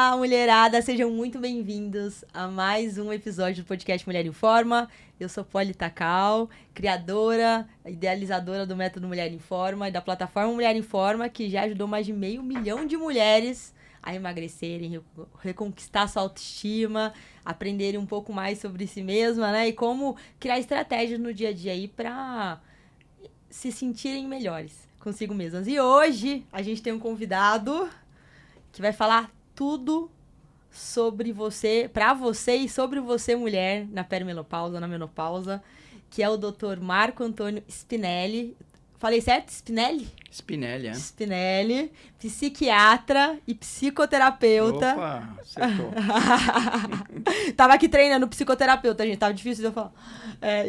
Olá, mulherada! Sejam muito bem-vindos a mais um episódio do podcast Mulher Informa. Eu sou Polly Takal, criadora, idealizadora do Método Mulher Informa e da plataforma Mulher Informa, que já ajudou mais de 500 mil de mulheres a emagrecerem, reconquistar sua autoestima, aprenderem um pouco mais sobre si mesma, né? E como criar estratégias no dia a dia aí para se sentirem melhores consigo mesmas. E hoje a gente tem um convidado que vai falar tudo sobre você, pra você e sobre você, mulher, na perimenopausa, na menopausa, que é o Dr. Marco Antônio Spinelli. Falei certo? Spinelli? Spinelli, é. Spinelli, psiquiatra e psicoterapeuta. Opa, acertou. Tava aqui treinando psicoterapeuta, gente. Tava difícil de eu falar.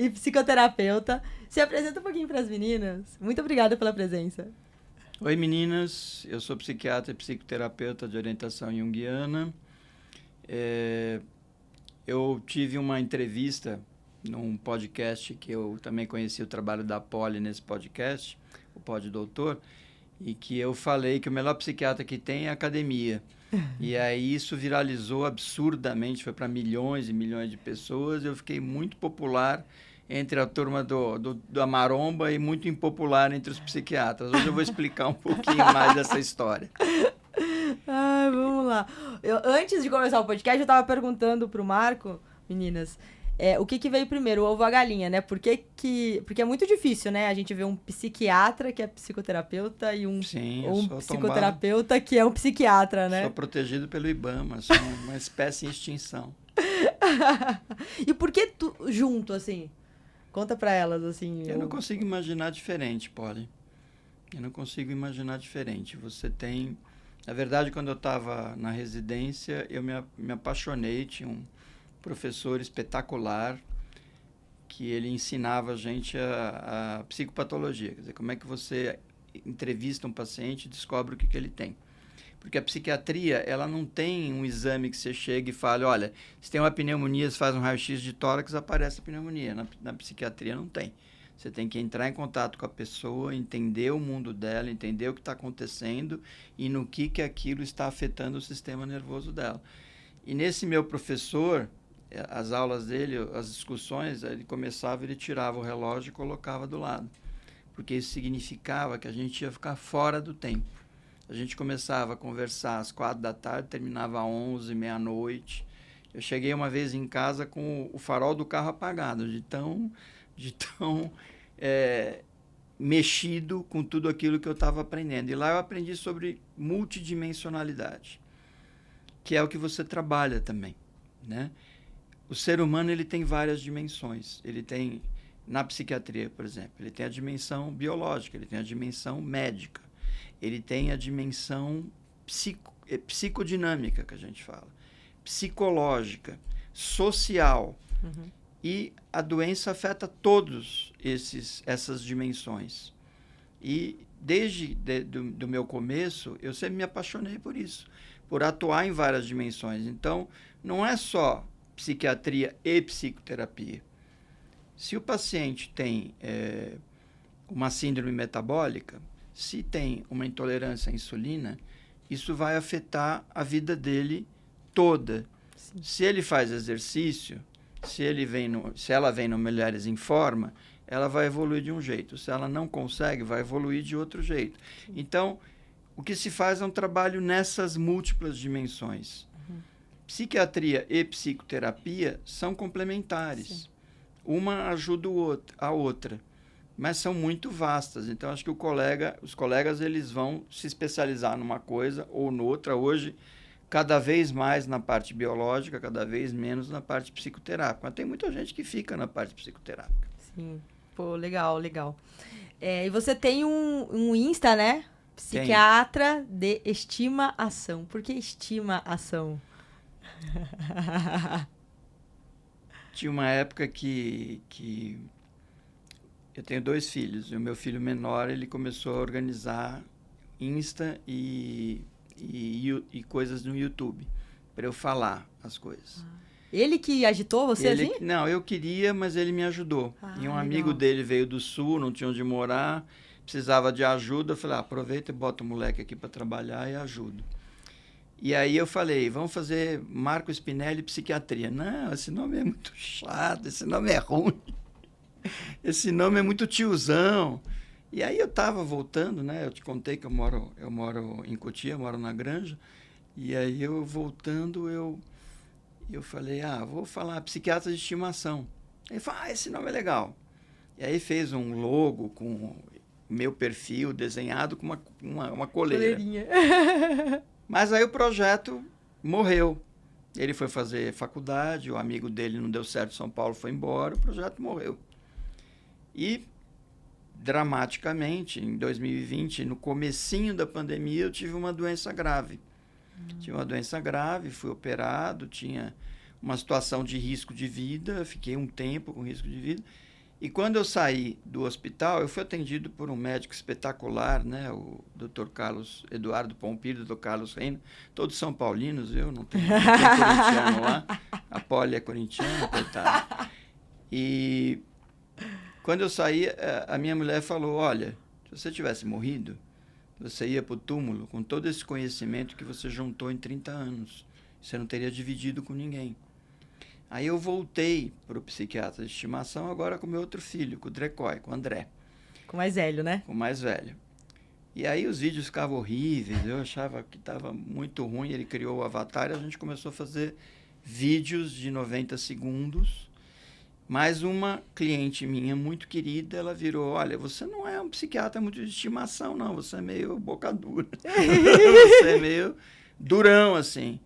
E psicoterapeuta. Se apresenta um pouquinho pras meninas. Muito obrigada pela presença. Oi, meninas. Eu sou psiquiatra e psicoterapeuta de orientação junguiana. Eu tive uma entrevista num podcast que eu também conheci o trabalho da Polly nesse podcast, o Pod Doutor, e que eu falei que o melhor psiquiatra que tem é a academia. E aí isso viralizou absurdamente, foi para milhões e milhões de pessoas. Eu fiquei muito popular entre a turma da maromba e muito impopular entre os psiquiatras. Hoje eu vou explicar um pouquinho mais dessa história. Vamos lá. Antes de começar o podcast, eu estava perguntando pro Marco, meninas, o que veio primeiro, o ovo ou a galinha, né? Porque é muito difícil, né? A gente vê um psiquiatra que é psicoterapeuta e um psicoterapeuta que é um psiquiatra, né? Sou protegido pelo IBAMA, sou uma espécie em extinção. E por que junto, assim? Conta pra elas, assim. Eu não consigo imaginar diferente, Polly. Eu não consigo imaginar diferente. Você tem... Na verdade, quando eu estava na residência, eu me apaixonei. Tinha um professor espetacular que ele ensinava a gente a psicopatologia. Quer dizer, como é que você entrevista um paciente e descobre o que ele tem. Porque a psiquiatria, ela não tem um exame que você chega e fala, olha, se tem uma pneumonia, você faz um raio-x de tórax, aparece a pneumonia. Na psiquiatria não tem. Você tem que entrar em contato com a pessoa, entender o mundo dela, entender o que está acontecendo e no que aquilo está afetando o sistema nervoso dela. E nesse meu professor, as aulas dele, as discussões, ele começava, ele tirava o relógio e colocava do lado. Porque isso significava que a gente ia ficar fora do tempo. A gente começava a conversar às 4 da tarde, terminava às 11, meia-noite. Eu cheguei uma vez em casa com o farol do carro apagado, de tão mexido com tudo aquilo que eu estava aprendendo. E lá eu aprendi sobre multidimensionalidade, que é o que você trabalha também, né? O ser humano, ele tem várias dimensões. Ele tem, na psiquiatria, por exemplo, ele tem a dimensão biológica, ele tem a dimensão médica, ele tem a dimensão psicodinâmica, que a gente fala, psicológica, social. Uhum. E a doença afeta todas essas dimensões. E desde do meu começo, eu sempre me apaixonei por isso, por atuar em várias dimensões. Então, não é só psiquiatria e psicoterapia. Se o paciente tem uma síndrome metabólica, se tem uma intolerância à insulina, isso vai afetar a vida dele toda. Sim. Se ele faz exercício, se ela vem no Mulheres em Forma, ela vai evoluir de um jeito. Se ela não consegue, vai evoluir de outro jeito. Sim. Então, o que se faz é um trabalho nessas múltiplas dimensões. Uhum. Psiquiatria e psicoterapia são complementares. Sim. Uma ajuda a outra, mas são muito vastas. Então, acho que os colegas eles vão se especializar numa coisa ou noutra. Hoje, cada vez mais na parte biológica, cada vez menos na parte psicoterápica. Mas tem muita gente que fica na parte psicoterápica. Sim. Pô, legal. E você tem um Insta, né? Psiquiatra de Estima-Ação. Por que Estima-Ação? Tinha uma época que eu tenho 2 filhos. E o meu filho menor, ele começou a organizar Insta e coisas no YouTube, para eu falar as coisas. Ele que agitou você assim? Não, eu queria, mas ele me ajudou. E um amigo dele veio do Sul, não tinha onde morar, precisava de ajuda. Eu falei, aproveita e bota o moleque aqui para trabalhar e ajudo. E aí eu falei, vamos fazer Marco Spinelli Psiquiatria. Não, esse nome é muito chato, esse nome é ruim. Esse nome é muito tiozão. E aí eu estava voltando, né? Eu te contei que eu moro em Cotia, moro na Granja. E aí eu voltando, eu falei, vou falar psiquiatra de estimação. Ele falou, esse nome é legal. E aí fez um logo com meu perfil desenhado com uma coleira. Coleirinha. Mas aí o projeto morreu. Ele foi fazer faculdade, o amigo dele não deu certo em São Paulo, foi embora, o projeto morreu. E, dramaticamente, em 2020, no comecinho da pandemia, eu tive uma doença grave. Tive uma doença grave, fui operado, tinha uma situação de risco de vida, fiquei um tempo com risco de vida. E quando eu saí do hospital, eu fui atendido por um médico espetacular, né? O Dr. Carlos Eduardo Pompilho, Dr. Carlos Reina, todos são paulinos, eu não tenho corintiano lá. A Poli é corintiana, coitada. E quando eu saí, a minha mulher falou, olha, se você tivesse morrido, você ia para o túmulo com todo esse conhecimento que você juntou em 30 anos. Você não teria dividido com ninguém. Aí eu voltei para o psiquiatra de estimação agora com meu outro filho, com o Drecói, com o André. Com o mais velho, né? Com o mais velho. E aí os vídeos ficavam horríveis, eu achava que estava muito ruim. Ele criou o Avatar e a gente começou a fazer vídeos de 90 segundos. Mas uma cliente minha muito querida, ela virou, olha, você não é um psiquiatra muito de estimação, não. Você é meio boca dura. Você é meio durão, assim.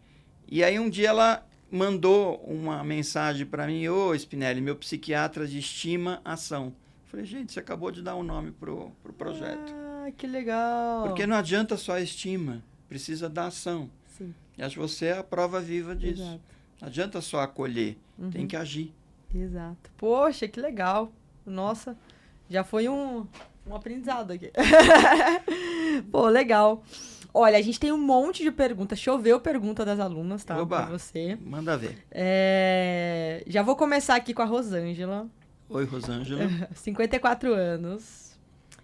E aí um dia ela mandou uma mensagem para mim, ô Spinelli, meu psiquiatra de estimação. Falei, gente, você acabou de dar um nome pro projeto. Que legal. Porque não adianta só a estima, precisa da ação. Sim. E acho que você é a prova viva disso. Exato. Não adianta só acolher, tem que agir. Exato. Poxa, que legal. Nossa, já foi um aprendizado aqui. Pô, legal. Olha, a gente tem um monte de perguntas. Choveu pergunta das alunas, tá? Oba, pra você. manda ver. Já vou começar aqui com a Rosângela. Oi, Rosângela. 54 anos.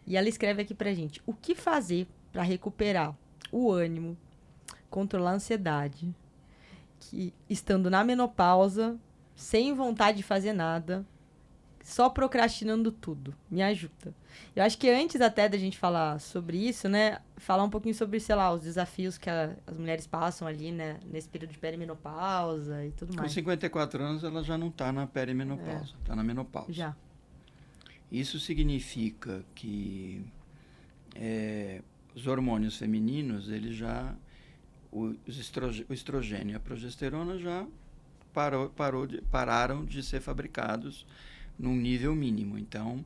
E ela escreve aqui pra gente. O que fazer para recuperar o ânimo, controlar a ansiedade, que estando na menopausa, sem vontade de fazer nada, só procrastinando tudo? Me ajuda. Eu acho que antes até da gente falar sobre isso, né? Falar um pouquinho sobre, sei lá, os desafios que as mulheres passam ali, né? Nesse período de perimenopausa e tudo mais. Com 54 anos, ela já não está na perimenopausa, está na menopausa. Já. Isso significa que os hormônios femininos, eles já... O estrogênio e a progesterona já pararam de ser fabricados num nível mínimo. Então,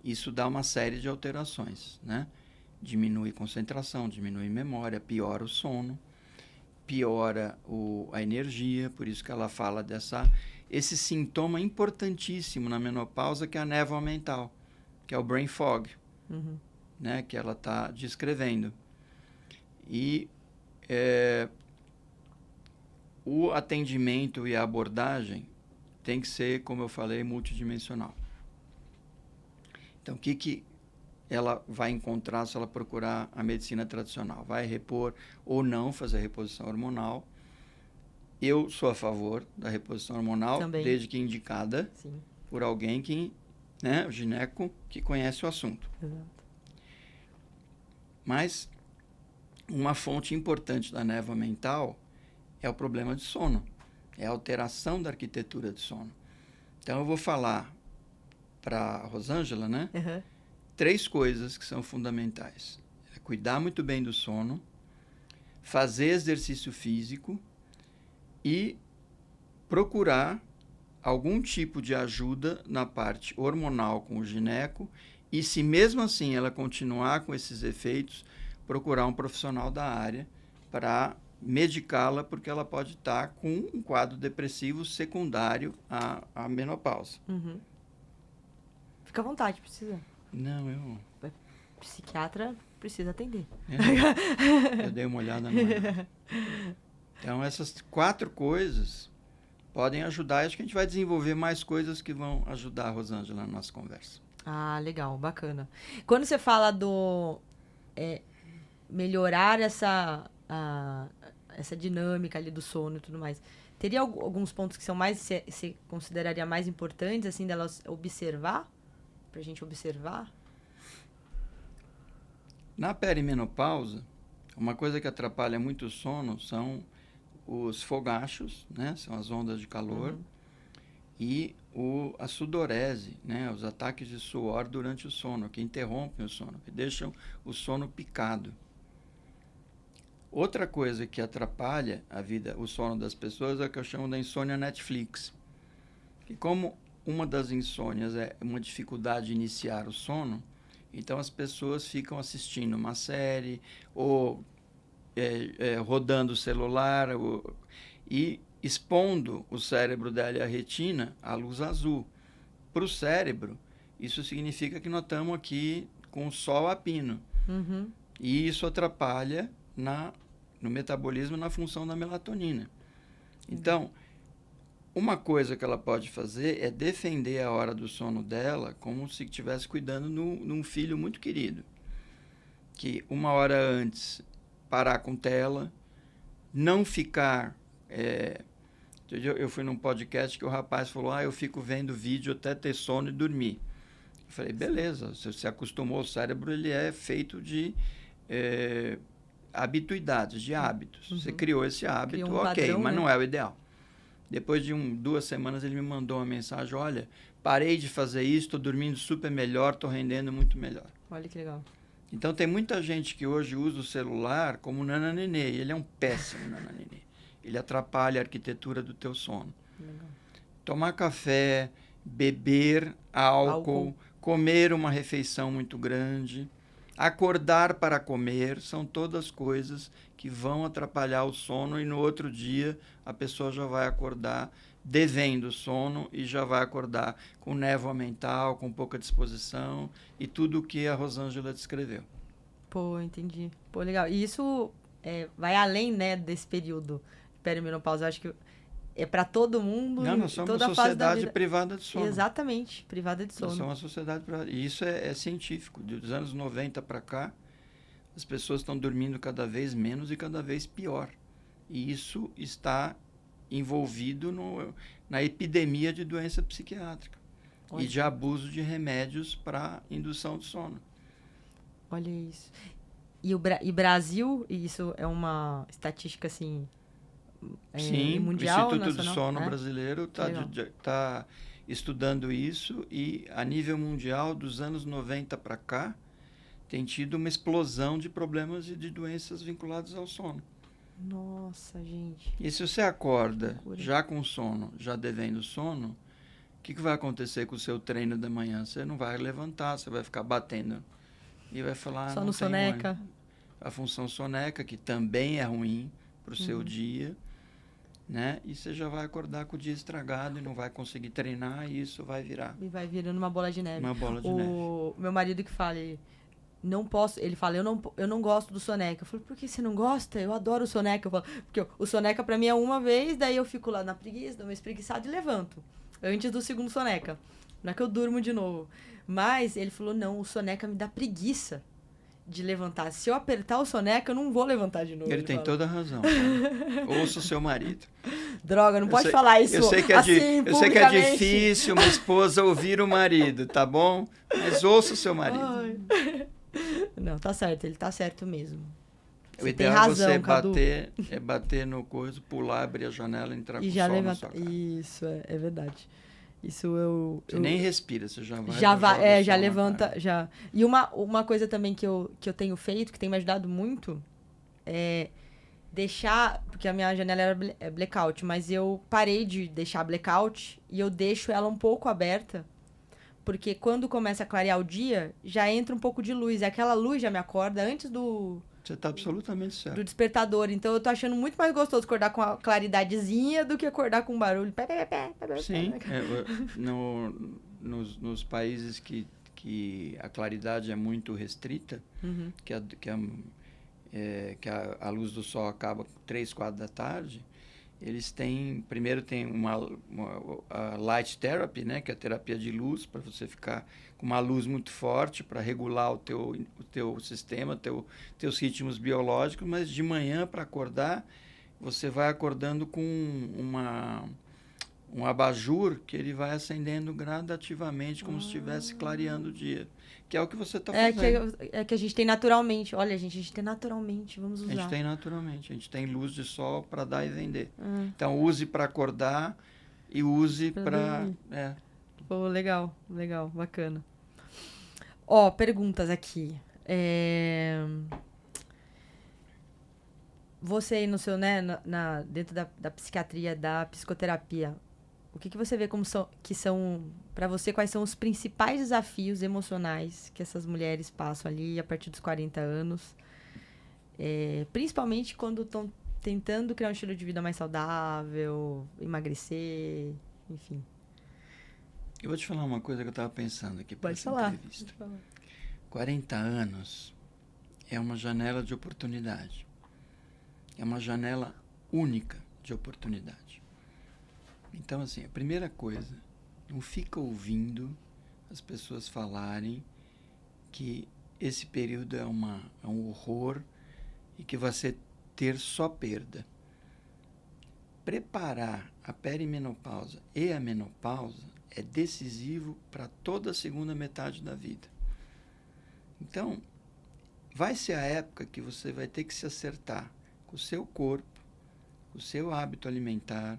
isso dá uma série de alterações, né? Diminui concentração, diminui memória, piora o sono, piora a energia, por isso que ela fala esse sintoma importantíssimo na menopausa, que é a névoa mental, que é o brain fog, né? Que ela está descrevendo. E o atendimento e a abordagem tem que ser, como eu falei, multidimensional. Então, o que ela vai encontrar se ela procurar a medicina tradicional? Vai repor ou não fazer reposição hormonal? Eu sou a favor da reposição hormonal, também, desde que indicada por alguém que, né, o gineco, que conhece o assunto. Exato. Mas uma fonte importante da névoa mental é o problema de sono, é a alteração da arquitetura de sono. Então, eu vou falar para a Rosângela, né? 3 coisas que são fundamentais. É cuidar muito bem do sono, fazer exercício físico e procurar algum tipo de ajuda na parte hormonal com o gineco e, se mesmo assim ela continuar com esses efeitos, procurar um profissional da área para medicá-la, porque ela pode estar com um quadro depressivo secundário à menopausa. Fica à vontade, precisa. Não, Psiquiatra precisa atender. Eu dei uma olhada no ar. Então, essas 4 coisas podem ajudar. E acho que a gente vai desenvolver mais coisas que vão ajudar a Rosângela na nossa conversa. Ah, legal, bacana. Quando você fala do melhorar essa dinâmica ali do sono e tudo mais. Teria alguns pontos que são mais, você consideraria mais importantes, assim, delas observar? Pra gente observar? Na perimenopausa, uma coisa que atrapalha muito o sono são os fogachos, né? São as ondas de calor, e a sudorese, né? Os ataques de suor durante o sono, que interrompem o sono, que deixam o sono picado. Outra coisa que atrapalha o sono das pessoas é o que eu chamo da insônia Netflix. E como uma das insônias é uma dificuldade de iniciar o sono, então as pessoas ficam assistindo uma série ou rodando o celular e expondo o cérebro dela e a retina à luz azul. Para o cérebro, isso significa que nós estamos aqui com o sol a pino. E isso atrapalha no metabolismo, na função da melatonina. Então, uma coisa que ela pode fazer é defender a hora do sono dela como se estivesse cuidando de um filho muito querido. Que uma hora antes parar com tela, não ficar... eu fui num podcast que o rapaz falou, eu fico vendo vídeo até ter sono e dormir. Eu falei, beleza, você se acostumou, o cérebro ele é feito de habituidades, de hábitos. Você criou esse hábito, padrão, mas não é o ideal. Depois de 2 semanas ele me mandou uma mensagem, olha, parei de fazer isso, estou dormindo super melhor, estou rendendo muito melhor. Olha que legal. Então tem muita gente que hoje usa o celular como nananenê, e ele é um péssimo nananenê. Ele atrapalha a arquitetura do teu sono. Legal. Tomar café, beber álcool, comer uma refeição muito grande, acordar para comer, são todas coisas que vão atrapalhar o sono e no outro dia a pessoa já vai acordar devendo sono e já vai acordar com névoa mental, com pouca disposição e tudo o que a Rosângela descreveu. Pô, entendi. Pô, legal. E isso vai além, né, desse período de perimenopausa. Eu acho que é para todo mundo. Não, nós somos uma sociedade privada de sono. Exatamente, privada de sono. Nós somos uma sociedade privada. E isso é científico. Dos anos 90 para cá, as pessoas estão dormindo cada vez menos e cada vez pior. E isso está envolvido na epidemia de doença psiquiátrica. Olha. E de abuso de remédios para indução de sono. Olha isso. E Brasil, isso é uma estatística assim... Sim, mundial, o Instituto nacional? do Sono Brasileiro está estudando isso e, a nível mundial, dos anos 90 para cá, tem tido uma explosão de problemas e de doenças vinculadas ao sono. Nossa, gente. E se você acorda já com sono, já devendo sono, o que vai acontecer com o seu treino da manhã? Você não vai levantar, você vai ficar batendo e vai falar... Só no soneca. A função soneca, que também é ruim para o seu dia... Né? E você já vai acordar com o dia estragado e não vai conseguir treinar e isso vai virar. E vai virando uma bola de neve. Uma bola de neve. Meu marido que fala, ele fala, eu não gosto do soneca. Eu falo, por que você não gosta? Eu adoro o soneca. Eu falo, porque o soneca pra mim é uma vez, daí eu fico lá na preguiça, dou uma espreguiçada e levanto. Antes do segundo soneca. Não é que eu durmo de novo. Mas ele falou, não, o soneca me dá preguiça de levantar. Se eu apertar o soneca, eu não vou levantar de novo. Ele tem toda a razão. Ouça o seu marido. Droga, não pode falar isso. Eu sei que é difícil uma esposa ouvir o marido, tá bom? Mas ouça o seu marido. Ai. Não, tá certo, ele tá certo mesmo. O ideal é você bater no coisa, pular, abrir a janela, entrar com o sol na sua cara. Isso, é verdade. Isso Você nem respira, você já vai. Já levanta, já. E uma coisa também que eu tenho feito, que tem me ajudado muito, é deixar... Porque a minha janela é blackout, mas eu parei de deixar blackout e eu deixo ela um pouco aberta, porque quando começa a clarear o dia, já entra um pouco de luz. E aquela luz já me acorda antes do... Você está absolutamente certo. Do despertador. Então, eu tô achando muito mais gostoso acordar com a claridadezinha do que acordar com um barulho. Sim. Nos países que a claridade é muito restrita, que a luz do sol acaba 3, 4 da tarde, eles têm... Primeiro tem a light therapy, né, que é a terapia de luz, para você ficar com uma luz muito forte para regular o teu sistema, teus ritmos biológicos, mas de manhã para acordar você vai acordando com um abajur que ele vai acendendo gradativamente, como se estivesse clareando o dia. Que é o que você está fazendo. É que a gente tem naturalmente. Olha, gente, a gente tem naturalmente. Vamos usar. A gente tem naturalmente. A gente tem luz de sol para dar e vender. Então, use para acordar e use para... Pô, legal, bacana. Ó, perguntas aqui. Você aí no seu, né, dentro da psiquiatria, da psicoterapia, o que você vê que são, para você, quais são os principais desafios emocionais que essas mulheres passam ali a partir dos 40 anos? Principalmente quando estão tentando criar um estilo de vida mais saudável, emagrecer, enfim. Eu vou te falar uma coisa que eu estava pensando aqui para essa entrevista. Pode falar. 40 anos é uma janela de oportunidade. É uma janela única de oportunidade. Então, assim, a primeira coisa, não fica ouvindo as pessoas falarem que esse período é um horror e que você ter só perda. Preparar a perimenopausa e a menopausa é decisivo para toda a segunda metade da vida. Então, vai ser a época que você vai ter que se acertar com o seu corpo, com o seu hábito alimentar,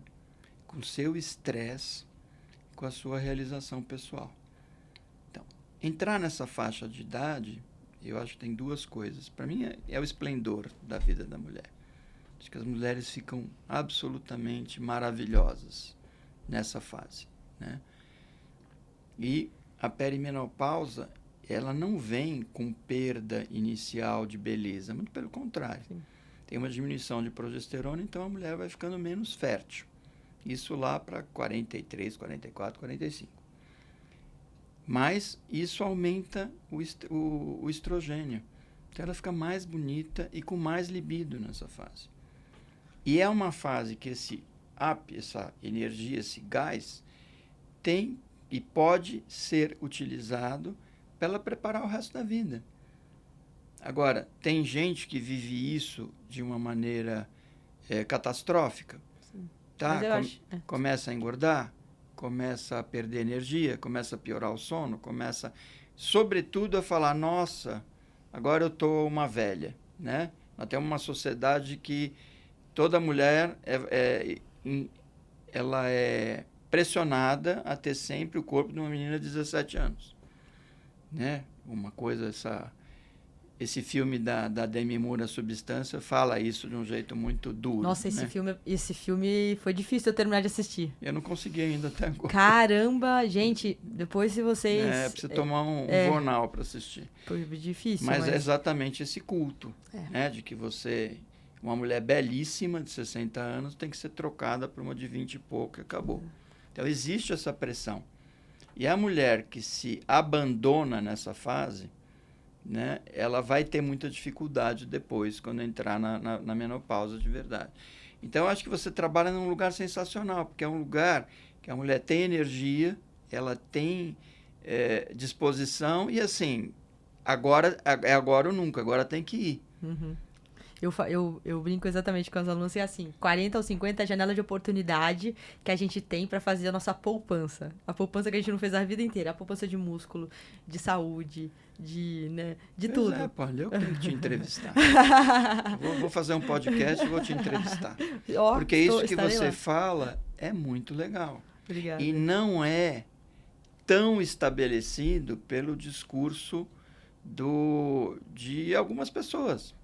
com o seu estresse, com a sua realização pessoal. Então, entrar nessa faixa de idade, eu acho que tem duas coisas. Para mim, é o esplendor da vida da mulher. Acho que as mulheres ficam absolutamente maravilhosas nessa fase, né? E a perimenopausa, ela não vem com perda inicial de beleza, muito pelo contrário. Sim. Tem uma diminuição de progesterona, então a mulher vai ficando menos fértil. Isso lá para 43, 44, 45. Mas isso aumenta o estrogênio. Então ela fica mais bonita e com mais libido nessa fase. E é uma fase que essa energia, esse gás, tem e pode ser utilizado para ela preparar o resto da vida. Agora, tem gente que vive isso de uma maneira catastrófica. Sim. Tá? Começa a engordar, começa a perder energia, começa a piorar o sono, começa, sobretudo, a falar, nossa, agora eu estou uma velha, né? Nós temos uma sociedade que toda mulher ela é pressionada a ter sempre o corpo de uma menina de 17 anos. Né? Uma coisa, esse filme da Demi Moore, A Substância, fala isso de um jeito muito duro. Nossa, esse filme foi difícil eu terminar de assistir. Eu não consegui ainda até agora. Caramba, gente, depois se vocês... precisa tomar um jornal para assistir. Foi difícil, mas é exatamente esse culto, né? De que uma mulher belíssima de 60 anos tem que ser trocada por uma de 20 e pouco e acabou. Então, existe essa pressão. E a mulher que se abandona nessa fase, né, ela vai ter muita dificuldade depois, quando entrar na menopausa de verdade. Então, eu acho que você trabalha num lugar sensacional, porque é um lugar que a mulher tem energia, ela tem disposição e, assim, agora ou nunca, agora tem que ir. Uhum. Eu brinco exatamente com as alunas, assim, 40 ou 50 é a janela de oportunidade que a gente tem para fazer a nossa poupança. A poupança que a gente não fez a vida inteira. A poupança de músculo, de saúde, de tudo. Paulo, eu tenho que te entrevistar. vou fazer um podcast e vou te entrevistar. Porque isso que você fala é muito legal. Obrigada. E não é tão estabelecido pelo discurso de algumas pessoas.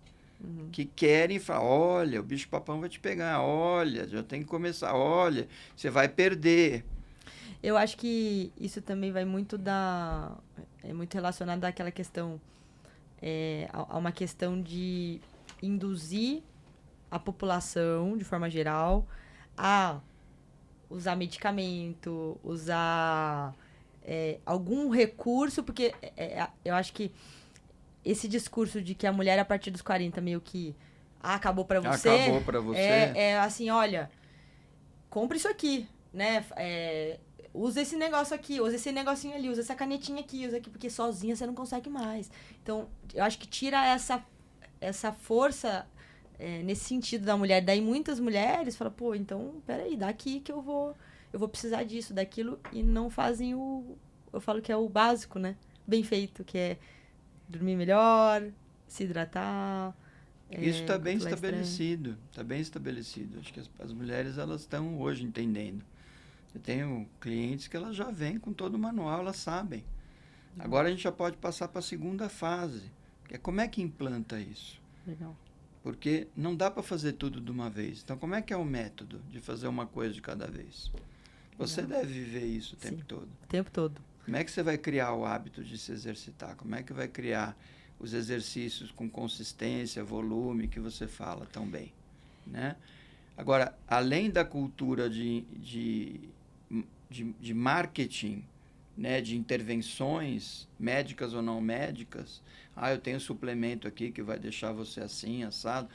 Que querem falar, olha, o bicho-papão vai te pegar, olha, já tem que começar, olha, você vai perder. Eu acho que isso também vai muito é muito relacionado àquela questão, a uma questão de induzir a população, de forma geral, a usar medicamento, usar algum recurso, porque eu acho que esse discurso de que a mulher, a partir dos 40, meio que acabou pra você. Acabou pra você. É assim, olha, compra isso aqui, né? Usa esse negócio aqui, usa esse negocinho ali, usa essa canetinha aqui, usa aqui, porque sozinha você não consegue mais. Então, eu acho que tira essa força nesse sentido da mulher. Daí muitas mulheres falam, pô, então, peraí, daqui que eu vou precisar disso, daquilo, e não fazem eu falo que é o básico, né? Bem feito, que é dormir melhor, se hidratar. Isso está bem estabelecido, está bem estabelecido. Acho que as mulheres, elas estão hoje entendendo. Eu tenho clientes que elas já vêm com todo o manual, elas sabem. Agora a gente já pode passar para a segunda fase, que é como é que implanta isso. Legal. Porque não dá para fazer tudo de uma vez. Então, como é que é o método de fazer uma coisa de cada vez? Você deve viver isso o tempo todo. O tempo todo. Como é que você vai criar o hábito de se exercitar? Como é que vai criar os exercícios com consistência, volume, que você fala tão bem, né? Agora, além da cultura de marketing, né, de intervenções médicas ou não médicas, eu tenho suplemento aqui que vai deixar você assim, assado.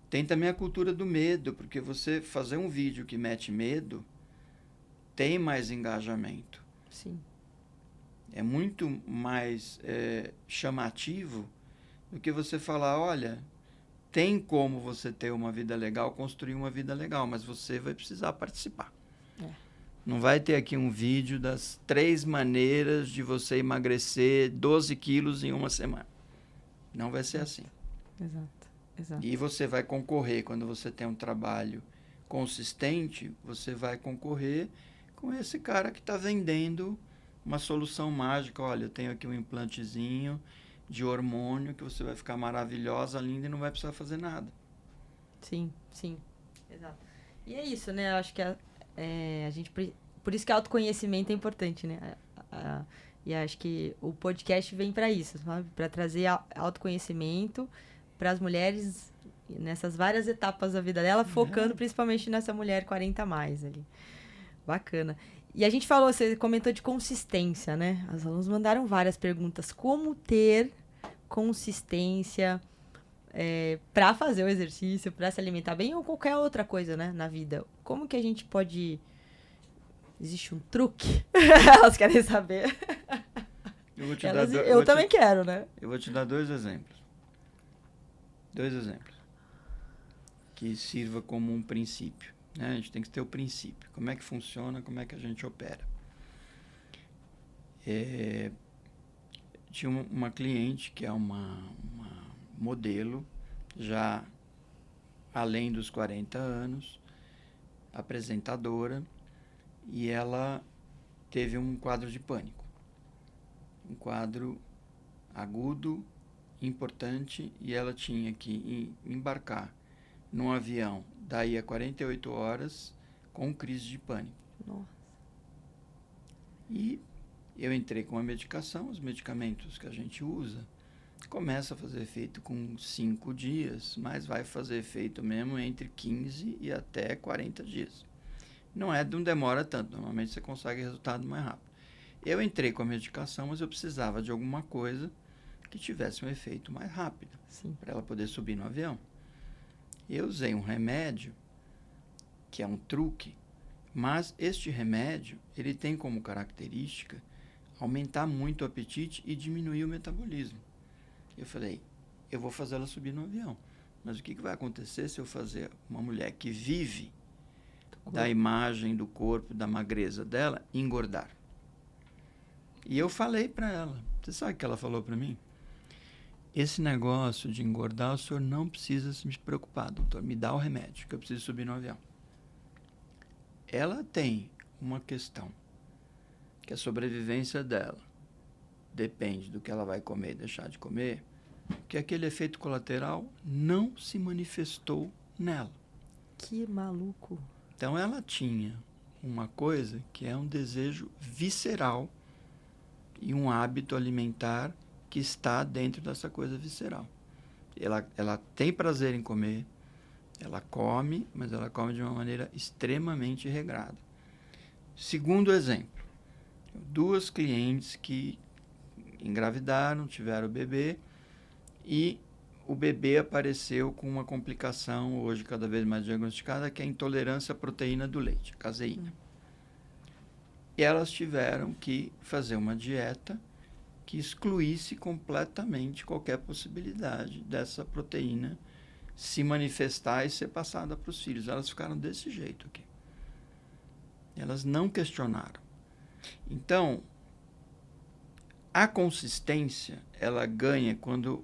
Tem também a cultura do medo, porque você fazer um vídeo que mete medo tem mais engajamento. Sim. É muito mais chamativo do que você falar, olha, tem como você ter uma vida legal, construir uma vida legal, mas você vai precisar participar. Não vai ter aqui um vídeo das 3 maneiras de você emagrecer 12 quilos em uma semana. Não vai ser assim. Exato. E você vai concorrer, quando você tem um trabalho consistente, você vai concorrer com esse cara que está vendendo uma solução mágica. Olha, eu tenho aqui um implantezinho de hormônio que você vai ficar maravilhosa, linda e não vai precisar fazer nada. Sim. Exato. E é isso, né? Eu acho que a gente... Por isso que autoconhecimento é importante, né? E acho que o podcast vem para isso, sabe? Para trazer autoconhecimento para as mulheres nessas várias etapas da vida dela, focando principalmente nessa mulher 40 a mais ali. Bacana. E a gente falou, você comentou de consistência, né? As alunos mandaram várias perguntas. Como ter consistência para fazer o exercício, para se alimentar bem ou qualquer outra coisa, né, na vida? Como que a gente pode... Existe um truque? Elas querem saber. Eu também quero, né? Eu vou te dar 2 exemplos. 2 exemplos. Que sirva como um princípio. Né? A gente tem que ter o princípio. Como é que funciona, como é que a gente opera. Tinha uma cliente que é uma modelo, já além dos 40 anos, apresentadora, e ela teve um quadro de pânico. Um quadro agudo, importante, e ela tinha que embarcar num avião daí a 48 horas com crise de pânico. Nossa. E eu entrei com a medicação, os medicamentos que a gente usa, começa a fazer efeito com 5 dias, mas vai fazer efeito mesmo entre 15 e até 40 dias. Não demora tanto, normalmente você consegue resultado mais rápido. Eu entrei com a medicação, mas eu precisava de alguma coisa que tivesse um efeito mais rápido, para ela poder subir no avião. Eu usei um remédio, que é um truque, mas este remédio, ele tem como característica aumentar muito o apetite e diminuir o metabolismo. Eu falei, eu vou fazer ela subir no avião. Mas o que vai acontecer se eu fazer uma mulher que vive da imagem do corpo, da magreza dela, engordar? E eu falei para ela, você sabe o que ela falou para mim? Esse negócio de engordar, o senhor não precisa se preocupar, doutor, me dá o remédio, que eu preciso subir no avião. Ela tem uma questão, que a sobrevivência dela depende do que ela vai comer e deixar de comer, que aquele efeito colateral não se manifestou nela. Que maluco. Então, ela tinha uma coisa que é um desejo visceral e um hábito alimentar que está dentro dessa coisa visceral. Ela tem prazer em comer, ela come, mas ela come de uma maneira extremamente regrada. Segundo exemplo, 2 clientes que engravidaram, tiveram bebê, e o bebê apareceu com uma complicação, hoje cada vez mais diagnosticada, que é a intolerância à proteína do leite, a caseína. E elas tiveram que fazer uma dieta que excluísse completamente qualquer possibilidade dessa proteína se manifestar e ser passada para os filhos. Elas ficaram desse jeito aqui. Elas não questionaram. Então, a consistência, ela ganha quando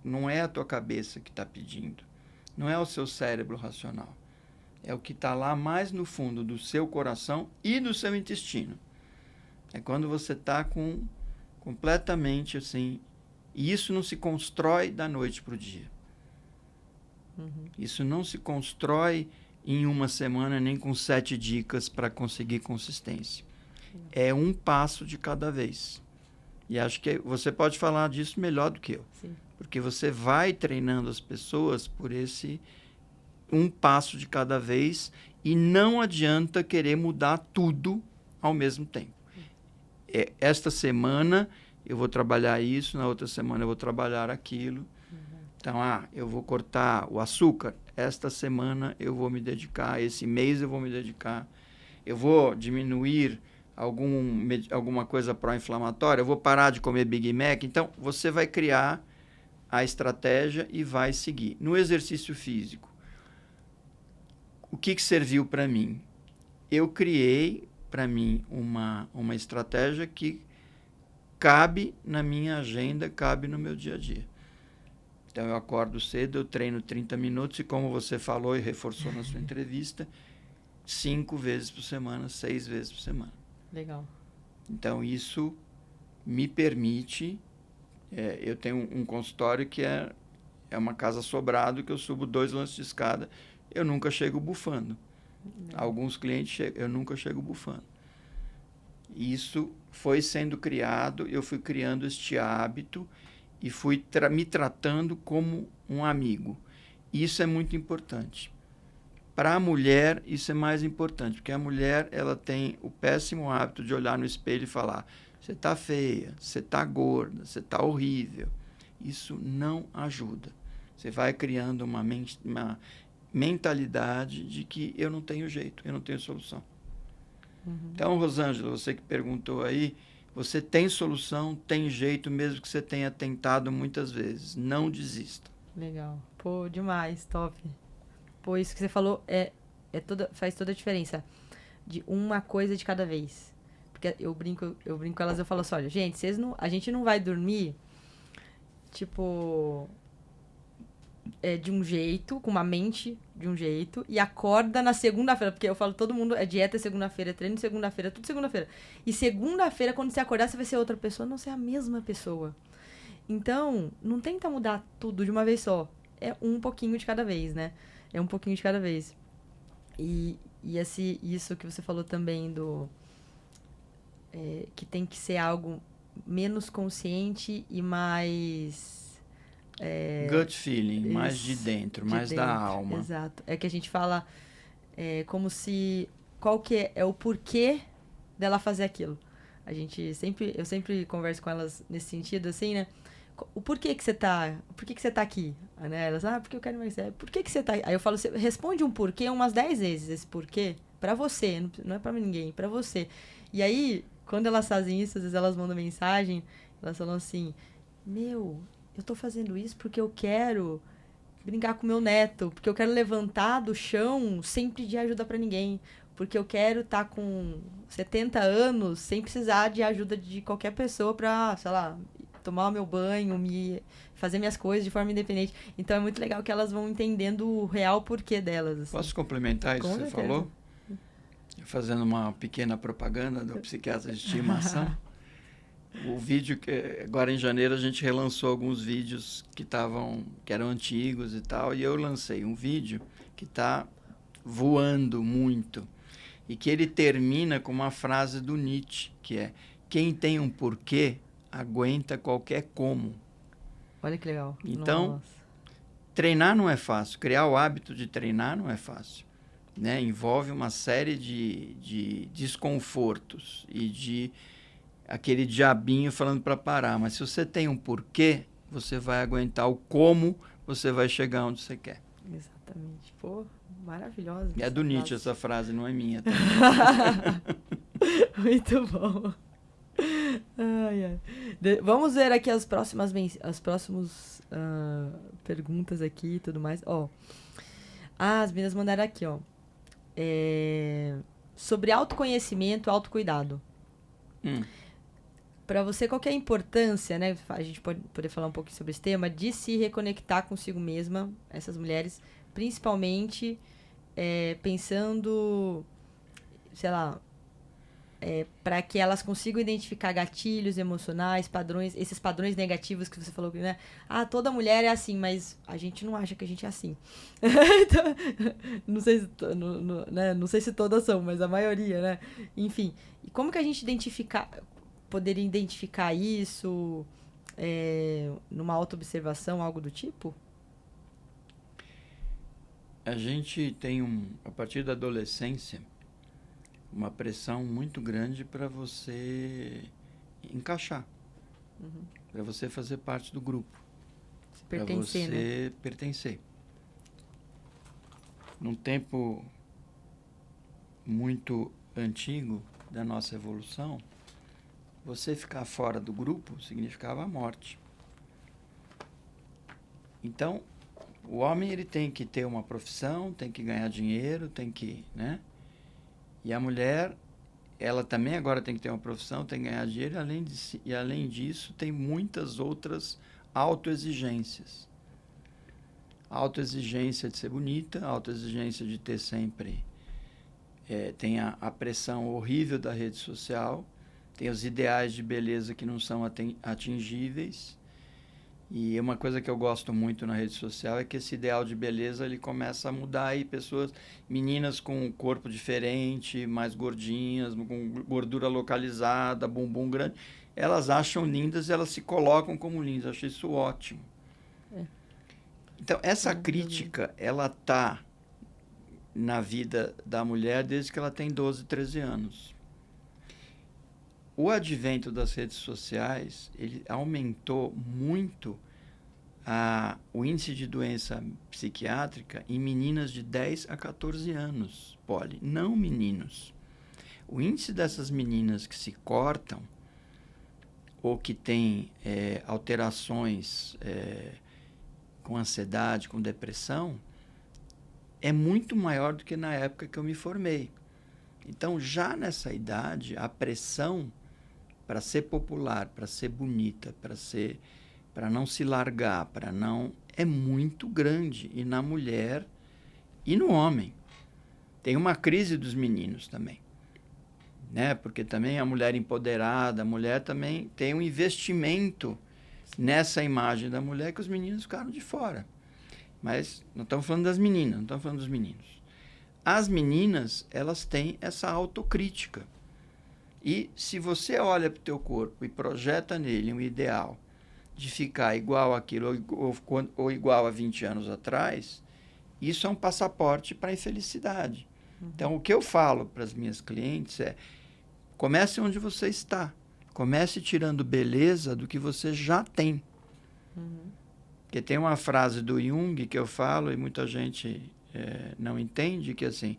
não é a tua cabeça que está pedindo, não é o seu cérebro racional, é o que está lá mais no fundo do seu coração e do seu intestino. É quando você está completamente assim, e isso não se constrói da noite para o dia. Isso não se constrói em uma semana, nem com 7 dicas para conseguir consistência. É um passo de cada vez. E acho que você pode falar disso melhor do que eu. Sim. Porque você vai treinando as pessoas por esse um passo de cada vez e não adianta querer mudar tudo ao mesmo tempo. Esta semana eu vou trabalhar isso, na outra semana eu vou trabalhar aquilo. Então, eu vou cortar o açúcar. Esta semana eu vou me dedicar, esse mês eu vou me dedicar. Eu vou diminuir alguma coisa pró-inflamatória, eu vou parar de comer Big Mac. Então, você vai criar a estratégia e vai seguir. No exercício físico, o que serviu para mim? Eu criei para mim uma estratégia que cabe na minha agenda, cabe no meu dia a dia. Então, eu acordo cedo, eu treino 30 minutos e, como você falou e reforçou na sua entrevista, 5 vezes por semana, 6 vezes por semana. Legal. Então, isso me permite... eu tenho um consultório que é uma casa sobrado, que eu subo 2 lances de escada, eu nunca chego bufando. Alguns clientes eu nunca chego bufando. Isso foi sendo criado, eu fui criando este hábito e fui me tratando como um amigo. Isso é muito importante. Para a mulher, isso é mais importante, porque a mulher ela tem o péssimo hábito de olhar no espelho e falar: você está feia, você está gorda, você está horrível. Isso não ajuda. Você vai criando uma mentalidade de que eu não tenho jeito, eu não tenho solução. Então, Rosângela, você que perguntou aí, você tem solução, tem jeito, mesmo que você tenha tentado muitas vezes. Não desista. Legal. Pô, demais, top. Pô, isso que você falou faz toda a diferença. De uma coisa de cada vez. Porque eu brinco com elas, eu falo assim, olha, gente, a gente não vai dormir, tipo, de um jeito, com uma mente de um jeito, e acorda na segunda-feira, porque eu falo, todo mundo, dieta segunda-feira, treino segunda-feira, tudo segunda-feira. E segunda-feira, quando você acordar, você vai ser outra pessoa, não ser a mesma pessoa. Então, não tenta mudar tudo de uma vez só. É um pouquinho de cada vez, né? É um pouquinho de cada vez. E isso que você falou também que tem que ser algo menos consciente e mais... gut feeling, mais de dentro, mais da alma. Exato. É que a gente fala como se... Qual que é o porquê dela fazer aquilo? Eu sempre converso com elas nesse sentido, assim, né? O porquê que você tá... Por que você tá aqui? Né? Elas, porque eu quero emagrecer. Por que você tá... Aí eu falo, você responde um porquê umas 10 vezes, esse porquê, pra você, não é pra ninguém, pra você. E aí, quando elas fazem isso, às vezes elas mandam mensagem, elas falam assim, eu tô fazendo isso porque eu quero brincar com meu neto, porque eu quero levantar do chão sem pedir ajuda pra ninguém, porque eu quero estar com 70 anos sem precisar de ajuda de qualquer pessoa pra, sei lá, tomar o meu banho, fazer minhas coisas de forma independente. Então é muito legal que elas vão entendendo o real porquê delas. Assim. Posso complementar isso que você falou? Fazendo uma pequena propaganda do psiquiatra de estimação. O vídeo que agora em janeiro a gente relançou alguns vídeos que eram antigos e tal, e eu lancei um vídeo que está voando muito e que ele termina com uma frase do Nietzsche, que é: quem tem um porquê aguenta qualquer como. Olha que legal. Então, treinar não é fácil, criar o hábito de treinar não é fácil, né? Envolve uma série de desconfortos e de aquele diabinho falando para parar. Mas se você tem um porquê, você vai aguentar o como, você vai chegar onde você quer. Exatamente. Pô, maravilhosa. É do Nietzsche essa frase, não é minha. Tá? Muito bom. Ai, ai. Vamos ver aqui as próximas perguntas aqui e tudo mais. Ó, as meninas mandaram aqui, ó. Sobre autoconhecimento, autocuidado. Para você, qual que é a importância, né? A gente pode poder falar um pouquinho sobre esse tema, de se reconectar consigo mesma, essas mulheres, principalmente pensando, sei lá, para que elas consigam identificar gatilhos emocionais, padrões, esses padrões negativos que você falou, né? Ah, toda mulher é assim, mas a gente não acha que a gente é assim. Então, não sei se, né? Não sei se todas são, mas a maioria, né? Enfim, e como que a gente poderia identificar isso numa autoobservação, algo do tipo? A gente tem, a partir da adolescência, uma pressão muito grande para você encaixar, para você fazer parte do grupo, para você pertencer. Num tempo muito antigo da nossa evolução, você ficar fora do grupo significava a morte. Então, o homem ele tem que ter uma profissão, tem que ganhar dinheiro, tem que, né? E a mulher, ela também agora tem que ter uma profissão, tem que ganhar dinheiro, e além disso tem muitas outras autoexigências. Autoexigência de ser bonita, autoexigência de ter sempre... tem a pressão horrível da rede social, tem os ideais de beleza que não são atingíveis. E uma coisa que eu gosto muito na rede social é que esse ideal de beleza ele começa a mudar aí meninas com corpo diferente, mais gordinhas, com gordura localizada, bumbum grande, elas acham lindas e elas se colocam como lindas. Eu acho isso ótimo. Então, essa crítica, ela tá na vida da mulher desde que ela tem 12, 13 anos. O advento das redes sociais, ele aumentou muito o índice de doença psiquiátrica em meninas de 10 a 14 anos, Poli, não meninos. O índice dessas meninas que se cortam ou que têm alterações com ansiedade, com depressão, é muito maior do que na época que eu me formei. Então, já nessa idade, a pressão para ser popular, para ser bonita, para não se largar, é muito grande, e na mulher e no homem. Tem uma crise dos meninos também, né? Porque também a mulher empoderada, a mulher também tem um investimento nessa imagem da mulher que os meninos ficaram de fora. Mas não estamos falando das meninas, não estamos falando dos meninos. As meninas, elas têm essa autocrítica. E se você olha para o teu corpo e projeta nele um ideal de ficar igual àquilo ou igual a 20 anos atrás, isso é um passaporte para a infelicidade. Então, o que eu falo para as minhas clientes é: comece onde você está. Comece tirando beleza do que você já tem. Porque tem uma frase do Jung que eu falo e muita gente não entende, que assim...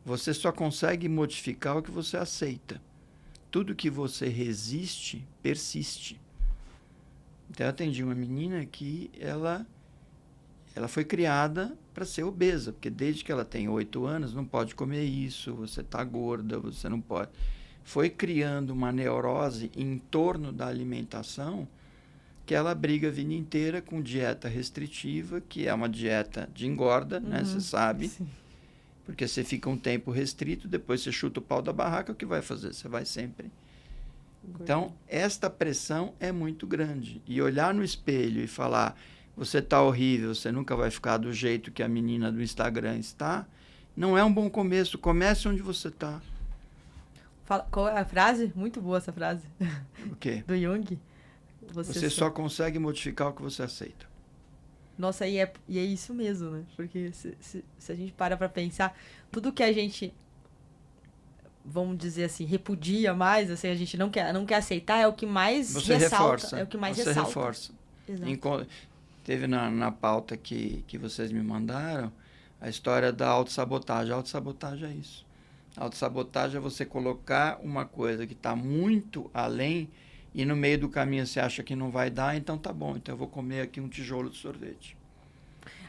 Você só consegue modificar o que você aceita. Tudo que você resiste, persiste. Então, eu atendi uma menina que ela foi criada para ser obesa, porque desde que ela tem 8 anos, não pode comer isso, você está gorda, você não pode. Foi criando uma neurose em torno da alimentação, que ela briga a vida inteira com dieta restritiva, que é uma dieta de engorda, né? Você sabe. Sim. Porque você fica um tempo restrito, depois você chuta o pau da barraca, o que vai fazer? Você vai sempre. Então, esta pressão é muito grande. E olhar no espelho e falar, você está horrível, você nunca vai ficar do jeito que a menina do Instagram está, não é um bom começo. Comece onde você está. Qual é a frase? Muito boa essa frase. O quê? Do Jung. Você só consegue modificar o que você aceita. Nossa, e é isso mesmo, né? Porque se a gente para pensar, tudo que a gente, vamos dizer assim, repudia mais, assim, a gente não quer aceitar, é o que mais você ressalta. Reforça. É o que mais você ressalta. Reforça. Exato. Teve na pauta que vocês me mandaram a história da autossabotagem. A autossabotagem é isso. Autossabotagem é você colocar uma coisa que está muito além e no meio do caminho você acha que não vai dar, então tá bom, então eu vou comer aqui um tijolo de sorvete.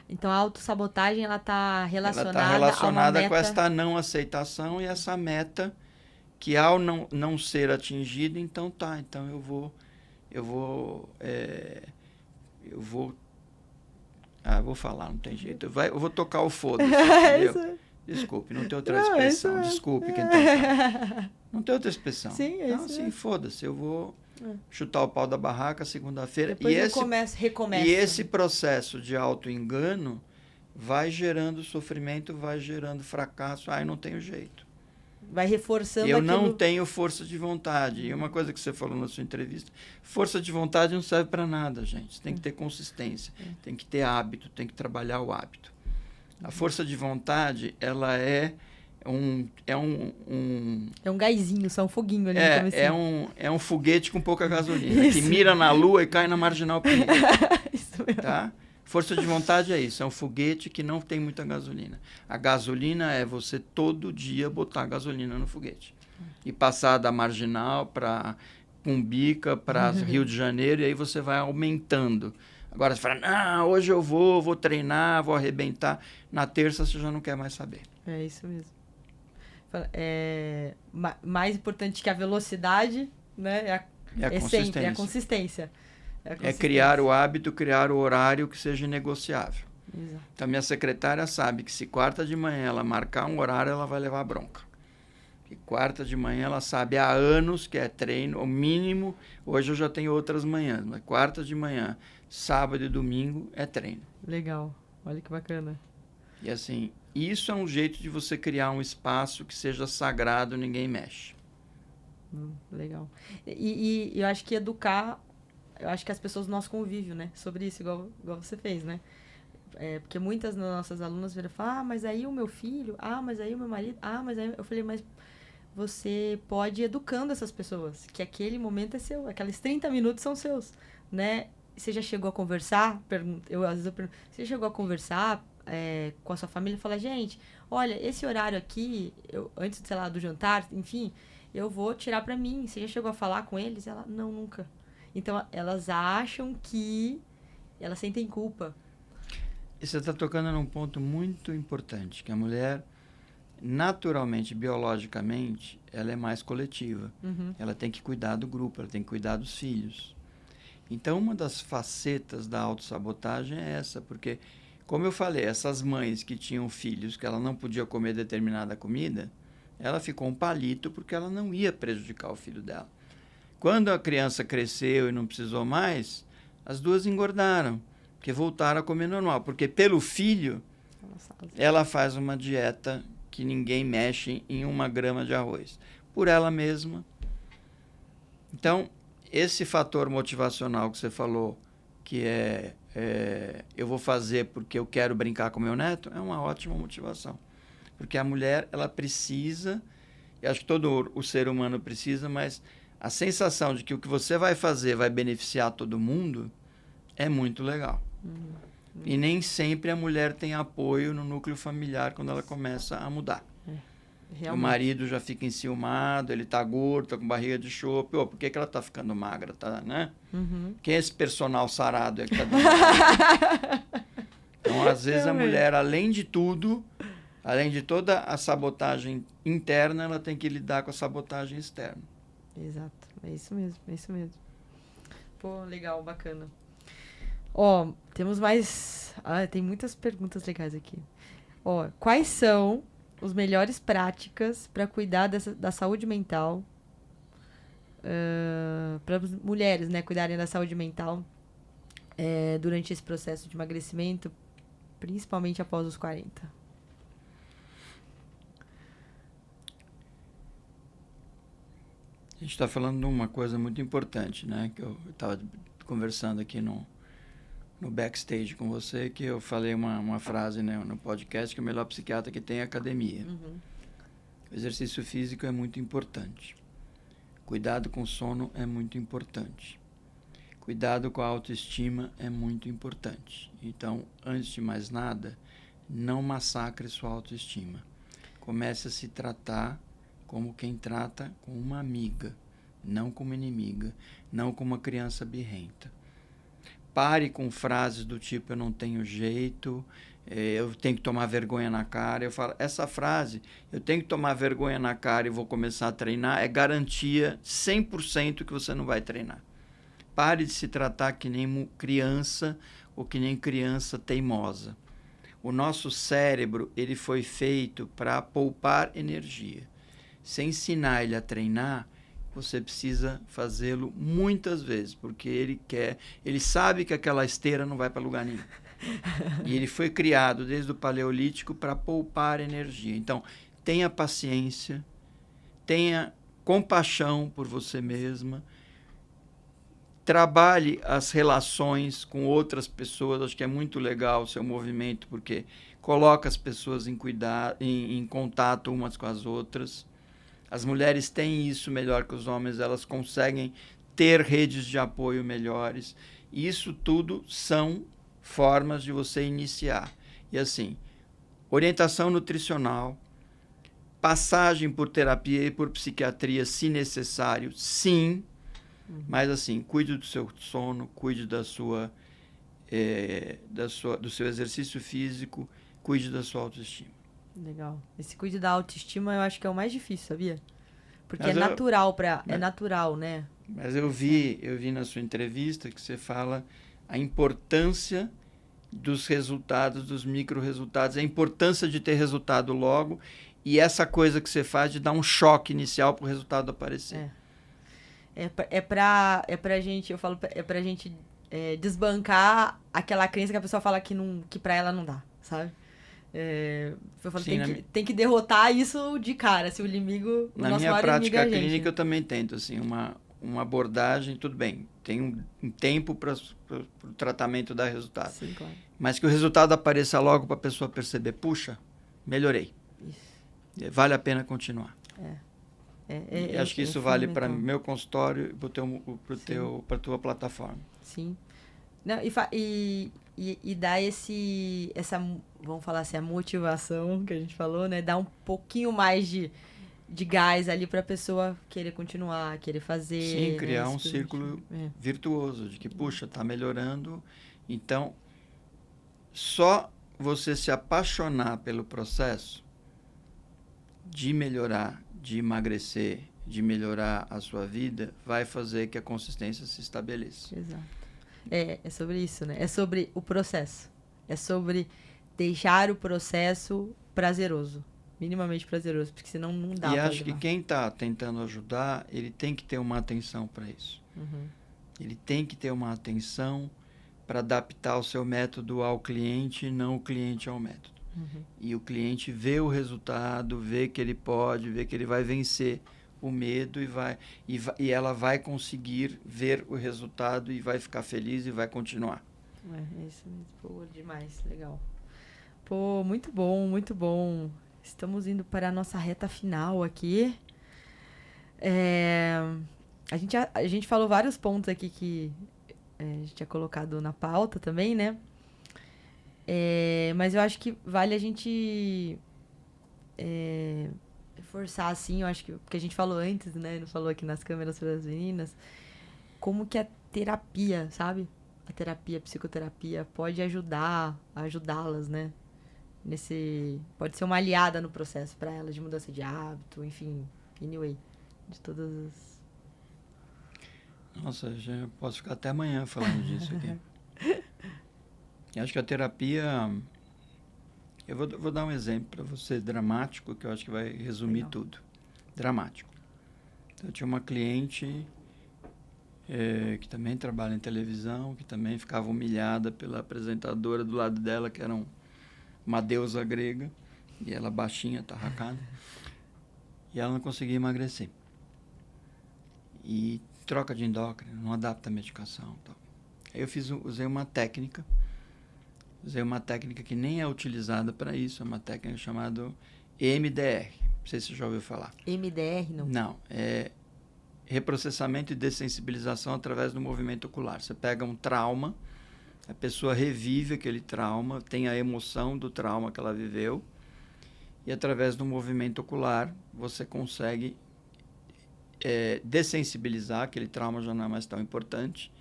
Então a autossabotagem ela está relacionada, ela está relacionada a uma com meta... esta não aceitação e essa meta que ao não ser atingida, então tá, então eu vou falar, não tem jeito. Eu vou tocar o foda-se, entendeu? Desculpe, não tem outra expressão. Desculpe quem tá. Não tem outra expressão. Sim, então, assim, foda-se, eu vou chutar o pau da barraca segunda-feira. Depois recomeço. E esse processo de auto-engano vai gerando sofrimento, vai gerando fracasso. Ai, não tenho jeito. Vai reforçando Eu aquilo... não tenho força de vontade. E uma coisa que você falou na sua entrevista, força de vontade não serve para nada, gente. Você tem que ter consistência, tem que ter hábito, tem que trabalhar o hábito. A força de vontade, ela é um gásinho, só um foguinho ali no comecinho. É um foguete com pouca gasolina, que mira na lua e cai na Marginal Pinheiro. Isso mesmo. Tá? Força de vontade é isso, é um foguete que não tem muita gasolina. A gasolina é você todo dia botar gasolina no foguete. E passar da Marginal para Cumbica, para Rio de Janeiro, e aí você vai aumentando. Agora você fala, não, hoje eu vou treinar, vou arrebentar. Na terça você já não quer mais saber. É isso mesmo. Mais importante que a velocidade, né? Sempre a consistência. É criar o hábito, criar o horário que seja negociável. Exato. Então, minha secretária sabe que se quarta de manhã ela marcar um horário, ela vai levar bronca. E quarta de manhã ela sabe há anos que é treino, o mínimo. Hoje eu já tenho outras manhãs, mas quarta de manhã, sábado e domingo é treino. Legal, olha que bacana. E assim, isso é um jeito de você criar um espaço que seja sagrado, ninguém mexe. Legal. E eu acho que educar, eu acho que as pessoas do nosso convívio, né, sobre isso, igual você fez, né? Porque muitas das nossas alunas viram e falam, mas aí o meu filho, mas aí o meu marido, mas aí... Eu falei, mas você pode ir educando essas pessoas, que aquele momento é seu, aqueles 30 minutos são seus, né? Você já chegou a conversar? Às vezes eu pergunto, você chegou a conversar com a sua família e falar, gente, olha, esse horário aqui, antes, sei lá, do jantar, enfim, eu vou tirar pra mim. Você já chegou a falar com eles? Ela, não, nunca. Então, elas acham que elas sentem culpa. E você está tocando num ponto muito importante, que a mulher, naturalmente, biologicamente, ela é mais coletiva. Ela tem que cuidar do grupo, ela tem que cuidar dos filhos. Então, uma das facetas da autossabotagem é essa, porque, como eu falei, essas mães que tinham filhos que ela não podia comer determinada comida, ela ficou um palito porque ela não ia prejudicar o filho dela. Quando a criança cresceu e não precisou mais, as duas engordaram, porque voltaram a comer normal. Porque pelo filho, ela faz uma dieta que ninguém mexe em 1 grama de arroz. Por ela mesma. Então, esse fator motivacional que você falou, que eu vou fazer porque eu quero brincar com meu neto, é uma ótima motivação. Porque a mulher, ela precisa, eu acho que todo o ser humano precisa, mas a sensação de que o que você vai fazer vai beneficiar todo mundo é muito legal. E nem sempre a mulher tem apoio no núcleo familiar quando ela começa a mudar. O marido já fica enciumado, ele tá gordo, tá com barriga de chope. Por que ela tá ficando magra, tá, né? Quem é esse personal sarado que tá dando? Então, às vezes, a mulher, além de tudo, além de toda a sabotagem interna, ela tem que lidar com a sabotagem externa. Exato, é isso mesmo. Pô, legal, bacana. Temos mais... tem muitas perguntas legais aqui. Quais são as melhores práticas para cuidar da saúde mental, para as mulheres, né, cuidarem da saúde mental durante esse processo de emagrecimento, principalmente após os 40? A gente está falando de uma coisa muito importante, né? Que eu estava conversando aqui no backstage com você, que eu falei uma frase, né, no podcast, que o melhor psiquiatra que tem é a academia. O exercício físico é muito importante. Cuidado com o sono é muito importante. Cuidado com a autoestima é muito importante. Então, antes de mais nada, não massacre sua autoestima. comece a se tratar como quem trata com uma amiga, não como inimiga, não como uma criança birrenta. Pare com frases do tipo, eu não tenho jeito, eu tenho que tomar vergonha na cara. Eu falo, essa frase, eu tenho que tomar vergonha na cara e vou começar a treinar, é garantia 100% que você não vai treinar. Pare de se tratar que nem criança ou que nem criança teimosa. O nosso cérebro, ele foi feito para poupar energia. Se ensinar ele a treinar, você precisa fazê-lo muitas vezes, porque ele sabe que aquela esteira não vai para lugar nenhum. E ele foi criado desde o Paleolítico para poupar energia. Então, tenha paciência, tenha compaixão por você mesma, trabalhe as relações com outras pessoas. Acho que é muito legal o seu movimento, porque coloca as pessoas em contato umas com as outras. As mulheres têm isso melhor que os homens, elas conseguem ter redes de apoio melhores. E isso tudo são formas de você iniciar. E assim, orientação nutricional, passagem por terapia e por psiquiatria, se necessário, sim. Mas assim, cuide do seu sono, cuide do seu exercício físico, cuide da sua autoestima. Legal. Esse cuide da autoestima eu acho que é o mais difícil, sabia? Porque é natural, né? Mas eu vi na sua entrevista que você fala a importância dos resultados, dos micro-resultados, a importância de ter resultado logo e essa coisa que você faz de dar um choque inicial para o resultado aparecer. É pra gente, eu falo, é pra gente desbancar aquela crença que a pessoa fala que pra ela não dá, sabe? Eu falo, sim, tem que derrotar isso de cara, se o inimigo... Na minha prática clínica eu também tento, assim, uma abordagem, tudo bem, tem um tempo para o tratamento dar resultado. Sim, claro. Mas que o resultado apareça logo para a pessoa perceber, puxa, melhorei. Isso. Vale a pena continuar. Acho que isso vale para meu consultório e para a tua plataforma. Sim. Não, e dá essa, vamos falar assim, a motivação que a gente falou, né? Dá um pouquinho mais de gás ali para a pessoa querer continuar, querer fazer. Sim, criar um círculo virtuoso, de que, puxa, está melhorando. Então, só você se apaixonar pelo processo de melhorar, de emagrecer, de melhorar a sua vida, vai fazer que a consistência se estabeleça. Exato. É sobre isso, né? É sobre o processo. É sobre deixar o processo prazeroso. Minimamente prazeroso, porque senão não dá. E acho que quem está tentando ajudar, ele tem que ter uma atenção para isso. Uhum. Ele tem que ter uma atenção para adaptar o seu método ao cliente e não o cliente ao método. Uhum. E o cliente vê o resultado, vê que ele pode, vê que ele vai vencer o medo e ela vai conseguir ver o resultado e vai ficar feliz e vai continuar. É isso mesmo. Pô, demais. Legal. Pô, muito bom, muito bom. Estamos indo para a nossa reta final aqui. A gente falou vários pontos aqui que a gente tinha colocado na pauta também, né? Mas eu acho que vale a gente reforçar, assim, eu acho que porque a gente falou antes, né? Não falou aqui nas câmeras para as meninas, como que a terapia, sabe? A terapia, a psicoterapia pode ajudá-las, né? Pode ser uma aliada no processo para elas de mudança de hábito, enfim, anyway, de todas as... Nossa, já posso ficar até amanhã falando disso aqui. Eu acho que a terapia... Eu vou dar um exemplo para você dramático, que eu acho que vai resumir tudo. Dramático. Então, eu tinha uma cliente que também trabalha em televisão, que também ficava humilhada pela apresentadora do lado dela, que era uma deusa grega, e ela baixinha, tarracada, e ela não conseguia emagrecer. E troca de endócrino, não adapta a medicação. Tal. Aí eu usei uma técnica que nem é utilizada para isso, é uma técnica chamada EMDR. Não sei se você já ouviu falar. EMDR, não? Não, é reprocessamento e dessensibilização através do movimento ocular. Você pega um trauma, a pessoa revive aquele trauma, tem a emoção do trauma que ela viveu, e através do movimento ocular você consegue dessensibilizar, aquele trauma já não é mais tão importante,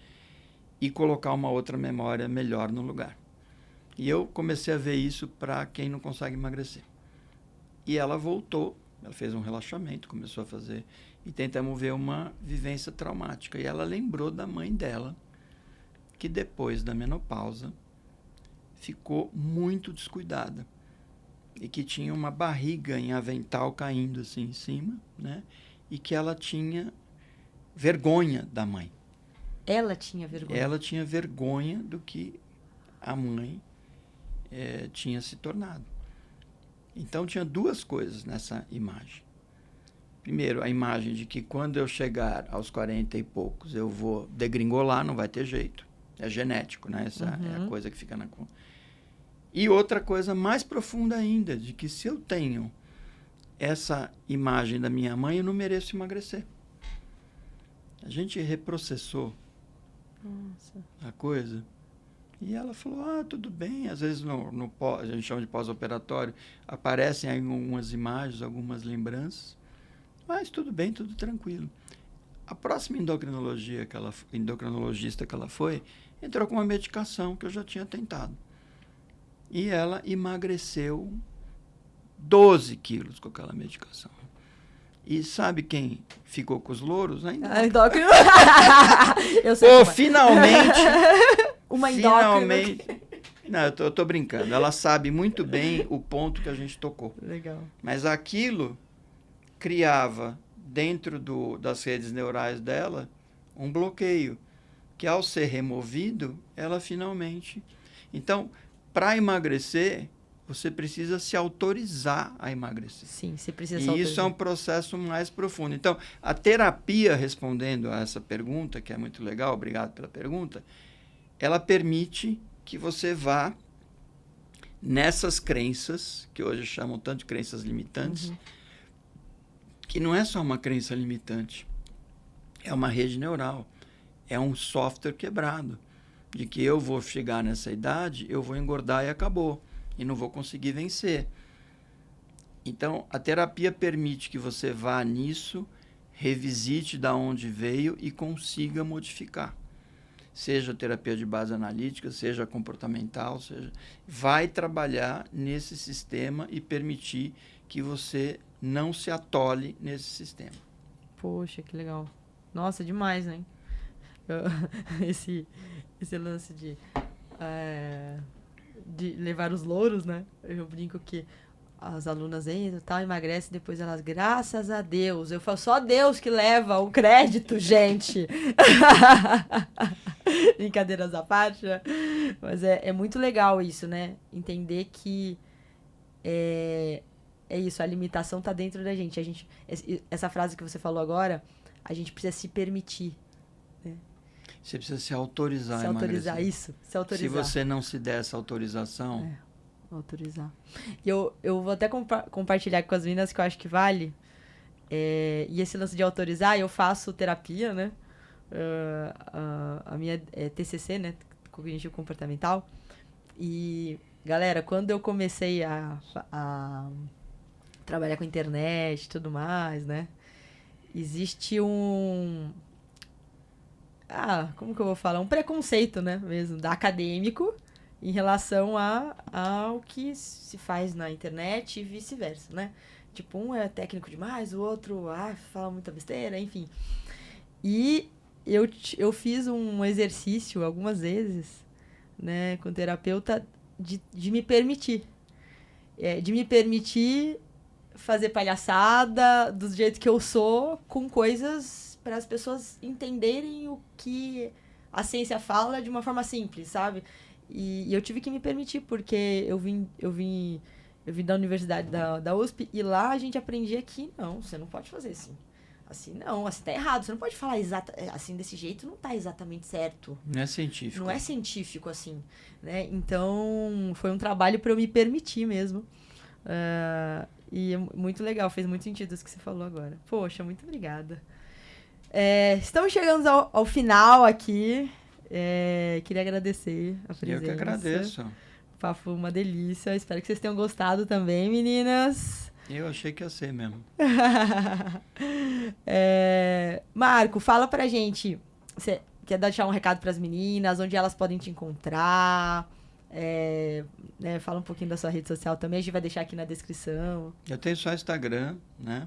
e colocar uma outra memória melhor no lugar. E eu comecei a ver isso para quem não consegue emagrecer. E ela voltou, ela fez um relaxamento, começou a fazer, e tentamos ver uma vivência traumática. E ela lembrou da mãe dela, que depois da menopausa ficou muito descuidada. E que tinha uma barriga em avental caindo assim em cima, né? E que ela tinha vergonha da mãe. Ela tinha vergonha? Ela tinha vergonha do que a mãe tinha se tornado. Então, tinha duas coisas nessa imagem. Primeiro, a imagem de que quando eu chegar aos 40 e poucos, eu vou degringolar, não vai ter jeito. É genético, né? Essa é a coisa que fica na... E outra coisa mais profunda ainda, de que se eu tenho essa imagem da minha mãe, eu não mereço emagrecer. A gente reprocessou a coisa. E ela falou, tudo bem. Às vezes, a gente chama de pós-operatório, aparecem aí algumas imagens, algumas lembranças. Mas tudo bem, tudo tranquilo. A próxima endocrinologista que ela foi, entrou com uma medicação que eu já tinha tentado. E ela emagreceu 12 quilos com aquela medicação. E sabe quem ficou com os louros? A endócrina. Eu sei. Finalmente... Uma endócrina. Não, eu tô brincando. Ela sabe muito bem o ponto que a gente tocou. Legal. Mas aquilo criava dentro das redes neurais dela um bloqueio, que ao ser removido, ela finalmente... Então, para emagrecer, você precisa se autorizar a emagrecer. Sim, você precisa se autorizar. E isso é um processo mais profundo. Então, a terapia, respondendo a essa pergunta, que é muito legal, obrigado pela pergunta, ela permite que você vá nessas crenças, que hoje chamam tanto de crenças limitantes, que não é só uma crença limitante, é uma rede neural, é um software quebrado, de que eu vou chegar nessa idade, eu vou engordar e acabou, e não vou conseguir vencer. Então, a terapia permite que você vá nisso, revisite de onde veio e consiga modificar. Seja terapia de base analítica, seja comportamental, vai trabalhar nesse sistema e permitir que você não se atole nesse sistema. Poxa, que legal. Nossa, demais, né? Esse lance de levar os louros, né? Eu brinco que as alunas entram, tal, emagrecem, depois elas, graças a Deus. Eu falo, só Deus que leva o crédito, gente. Brincadeiras à parte, né? Mas é muito legal isso, né? Entender que é isso, a limitação tá dentro da gente. Essa frase que você falou agora, a gente precisa se permitir, né? Você precisa se autorizar a emagrecer. Se autorizar. Se você não se der essa autorização... autorizar. Eu vou até compartilhar com as meninas que eu acho que vale. E esse lance de autorizar, eu faço terapia, né? A minha é TCC, né? Cognitivo comportamental. E, galera, quando eu comecei a trabalhar com internet e tudo mais, né? Existe como que eu vou falar? Um preconceito, né? Mesmo, da acadêmico em relação ao que se faz na internet e vice-versa, né? Tipo, um é técnico demais, o outro fala muita besteira, enfim. E eu fiz um exercício algumas vezes, né, com o terapeuta, de me permitir. De me permitir fazer palhaçada do jeito que eu sou, com coisas para as pessoas entenderem o que a ciência fala de uma forma simples, sabe? E eu tive que me permitir, porque eu vim da universidade da USP, e lá a gente aprendia que não, você não pode fazer assim. Assim não, assim tá errado, você não pode falar assim desse jeito, não tá exatamente certo. Não é científico. Não é científico assim, né? Então, foi um trabalho para eu me permitir mesmo. E é muito legal, fez muito sentido isso que você falou agora. Poxa, muito obrigada. Estamos chegando ao final aqui. Queria agradecer a presença. Eu que agradeço. Papo uma delícia. Espero que vocês tenham gostado também, meninas. Eu achei que ia ser mesmo. Marco, fala pra gente. Você quer deixar um recado pras meninas? Onde elas podem te encontrar? Fala um pouquinho da sua rede social também. A gente vai deixar aqui na descrição. Eu tenho só Instagram, né?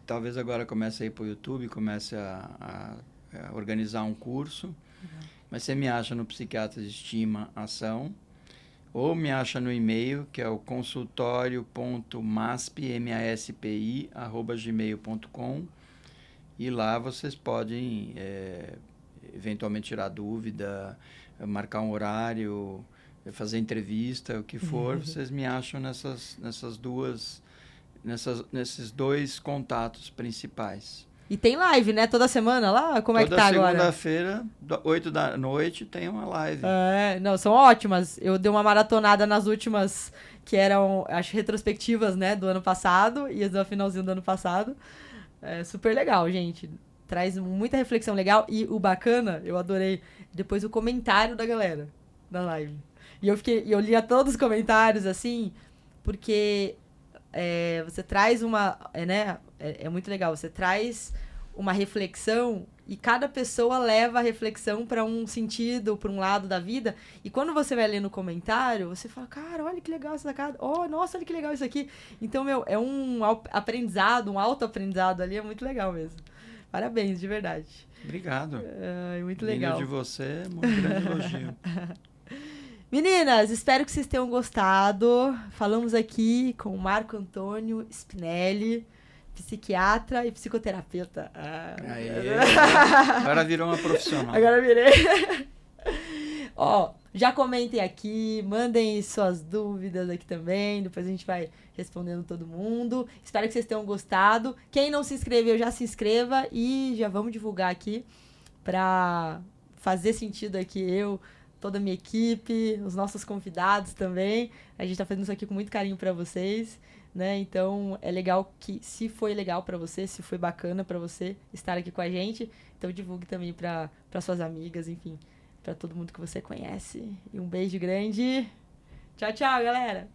Talvez agora comece a ir pro YouTube, comece a organizar um curso. Mas você me acha no Psiquiatras de Estima Ação. Ou me acha no e-mail, que é o consultorio.maspi@gmail.com, e lá vocês podem eventualmente tirar dúvida, marcar um horário, fazer entrevista, o que for. Vocês me acham nesses dois contatos principais. E tem live, né? Toda semana lá? Como é que tá agora? Toda segunda-feira, 8 da noite, tem uma live. Não, são ótimas. Eu dei uma maratonada nas últimas, que eram, acho, retrospectivas, né? Do ano passado e do finalzinho do ano passado. Super legal, gente. Traz muita reflexão legal. E o bacana, eu adorei, depois o comentário da galera da live. E eu lia todos os comentários, assim, porque... você traz é muito legal, você traz uma reflexão e cada pessoa leva a reflexão para um sentido, para um lado da vida, e quando você vai ler no comentário, você fala, cara, olha que legal essa sacada, nossa, olha que legal isso aqui. Então, é um aprendizado, um autoaprendizado ali, é muito legal mesmo. Parabéns, de verdade. Obrigado. Muito legal. Vindo de você, um grande elogio. Meninas, espero que vocês tenham gostado. Falamos aqui com o Marco Antônio Spinelli, psiquiatra e psicoterapeuta. Agora virou uma profissional. Agora virei. Já comentem aqui, mandem suas dúvidas aqui também, depois a gente vai respondendo todo mundo. Espero que vocês tenham gostado. Quem não se inscreveu, já se inscreva e já vamos divulgar aqui para fazer sentido aqui toda a minha equipe, os nossos convidados também. A gente tá fazendo isso aqui com muito carinho para vocês, né? Então, é legal que, se foi legal para você, se foi bacana para você estar aqui com a gente, então divulgue também para suas amigas, enfim, para todo mundo que você conhece. E um beijo grande. Tchau, tchau, galera!